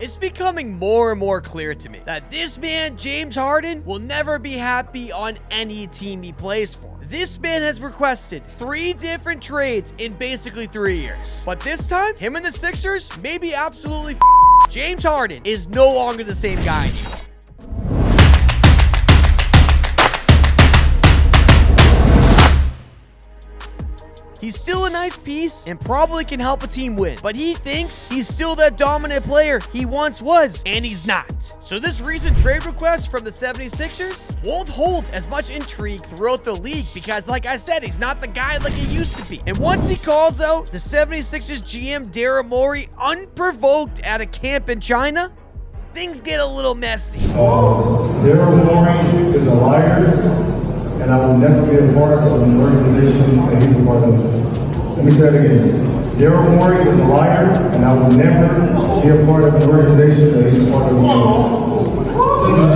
it's becoming more and more clear to me that this man, James Harden, will never be happy on any team he plays for. This man has requested 3 different trades in basically 3 years. But this time, him and the Sixers may be absolutely James Harden is no longer the same guy anymore. He's still a nice piece and probably can help a team win, but he thinks he's still that dominant player he once was, and he's not. So this recent trade request from the 76ers won't hold as much intrigue throughout the league because, like I said, he's not the guy like he used to be. And once he calls out the 76ers GM Daryl Morey unprovoked at a camp in China, things get a little messy. Daryl Morey is a liar. And I will never be a part of an organization that he's a part of. Let me say that again. Daryl Morey is a liar, and I will never be a part of an organization that he's a part of.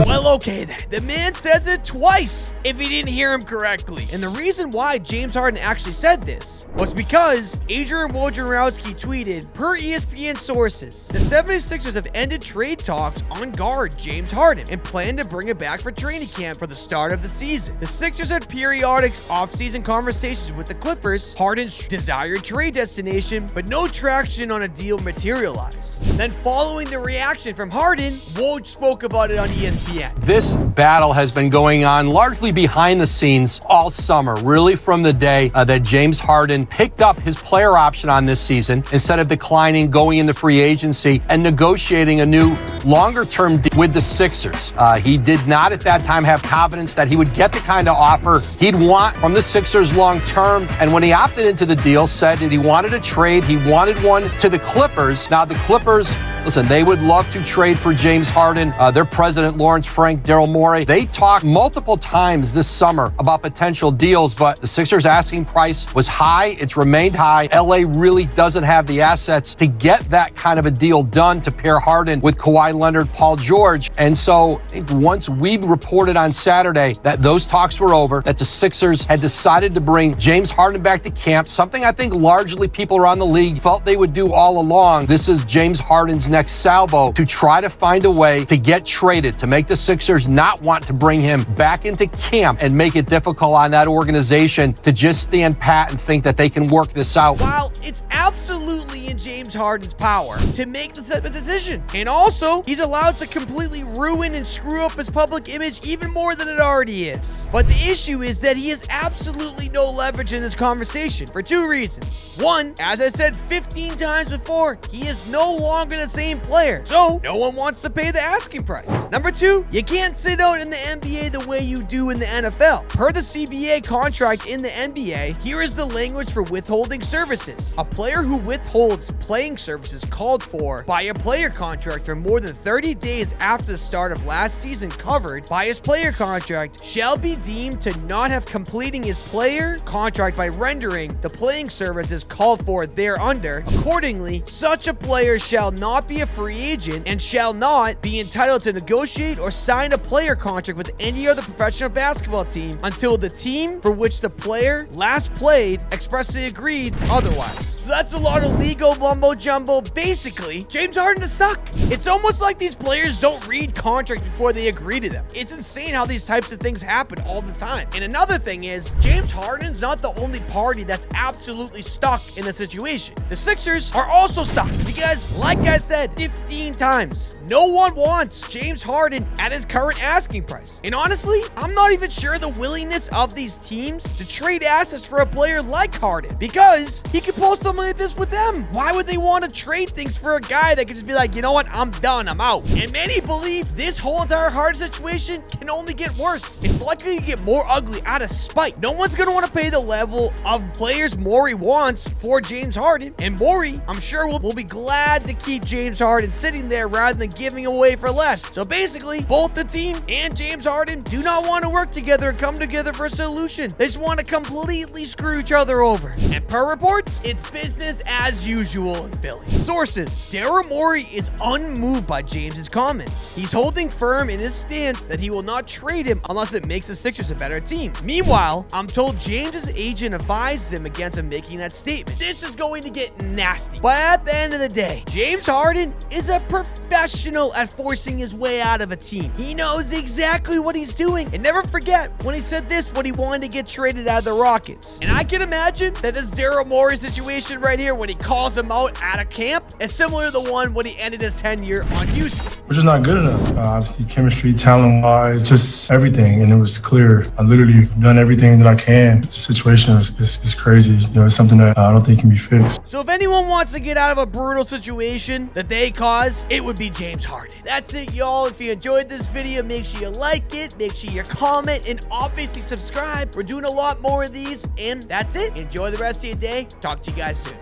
Well, okay then. The man says it twice if he didn't hear him correctly. And the reason why James Harden actually said this was because Adrian Wojnarowski tweeted, per ESPN sources, the 76ers have ended trade talks on guard James Harden and plan to bring it back for training camp for the start of the season. The Sixers had periodic offseason conversations with the Clippers, Harden's desired trade destination, but no traction on a deal materialized. Then following the reaction from Harden, Woj spoke about it on ESPN. This battle has been going on largely behind the scenes all summer, really from the day that James Harden picked up his player option on this season instead of declining, going into free agency and negotiating a new longer-term deal with the Sixers. He did not at that time have confidence that he would get the kind of offer he'd want from the Sixers long-term. And when he opted into the deal, said that he wanted a trade, he wanted one to the Clippers. Now the Clippers, listen, they would love to trade for James Harden. Their president, Lawrence Frank, Daryl Morey, they talked multiple times this summer about potential deals, but the Sixers' asking price was high. It's remained high. LA really doesn't have the assets to get that kind of a deal done to pair Harden with Kawhi Leonard, Paul George. And so once we reported on Saturday that those talks were over, that the Sixers had decided to bring James Harden back to camp, something I think largely people around the league felt they would do all along. This is James Harden's next salvo to try to find a way to get traded, to make the Sixers not want to bring him back into camp and make it difficult on that organization to just stand pat and think that they can work this out. While it's absolutely in James Harden's power to make the type of decision, and also he's allowed to completely ruin and screw up his public image even more than it already is. But the issue is that he has absolutely no leverage in this conversation for 2 reasons. One, as I said 15 times before, he is no longer the same player, so no one wants to pay the asking price. Number 2, you can't sit out in the NBA the way you do in the NFL. Per the CBA contract in the NBA, here is the language for withholding services. A player who withholds playing services called for by a player contract for more than 30 days after the start of last season covered by his player contract shall be deemed to not have completing his player contract by rendering the playing services called for thereunder. Accordingly, such a player shall not be a free agent and shall not be entitled to negotiate or sign a player contract with any other professional basketball team until the team for which the player last played expressly agreed otherwise. So that's a lot of legal mumbo jumbo. Basically, James Harden is stuck. It's almost like these players don't read contracts before they agree to them. It's insane how these types of things happen all the time. And another thing is, James Harden's not the only party that's absolutely stuck in the situation. The Sixers are also stuck because, like I said 15 times, no one wants James Harden at his current asking price. And honestly, I'm not even sure the willingness of these teams to trade assets for a player like Harden, because he could pull something like this with them. Why would they want to trade things for a guy that could just be like, you know what, I'm done, I'm out? And many believe this whole entire Harden situation can only get worse. It's likely to get more ugly out of spite. No one's going to want to pay the level of players Morey wants for James Harden, and Morey, I'm sure, will be glad to keep James Harden sitting there rather than giving away for less. So basically, both the team and James Harden do not want to work together and come together for a solution. They just want to completely screw each other over. And per reports, it's business as usual in Philly. Sources: Daryl Morey is unmoved by James's comments. He's holding firm in his stance that he will not not trade him unless it makes the Sixers a better team. Meanwhile, I'm told James's agent advised him against him making that statement. This is going to get nasty. But at the end of the day, James Harden is a professional at forcing his way out of a team. He knows exactly what he's doing. And never forget when he said this, when he wanted to get traded out of the Rockets. And I can imagine that this Daryl Morey situation right here, when he calls him out at a camp, is similar to the one when he ended his tenure on Houston. We're just not good enough. Obviously, chemistry, talent-wise, just everything. And it was clear. I literally done everything that I can. The situation is crazy. You know, it's something that I don't think can be fixed. So if anyone wants to get out of a brutal situation that they caused, it would be James Harden. That's it, y'all. If you enjoyed this video, make sure you like it, make sure you comment, and obviously subscribe. We're doing a lot more of these, and that's it. Enjoy the rest of your day. Talk to you guys soon.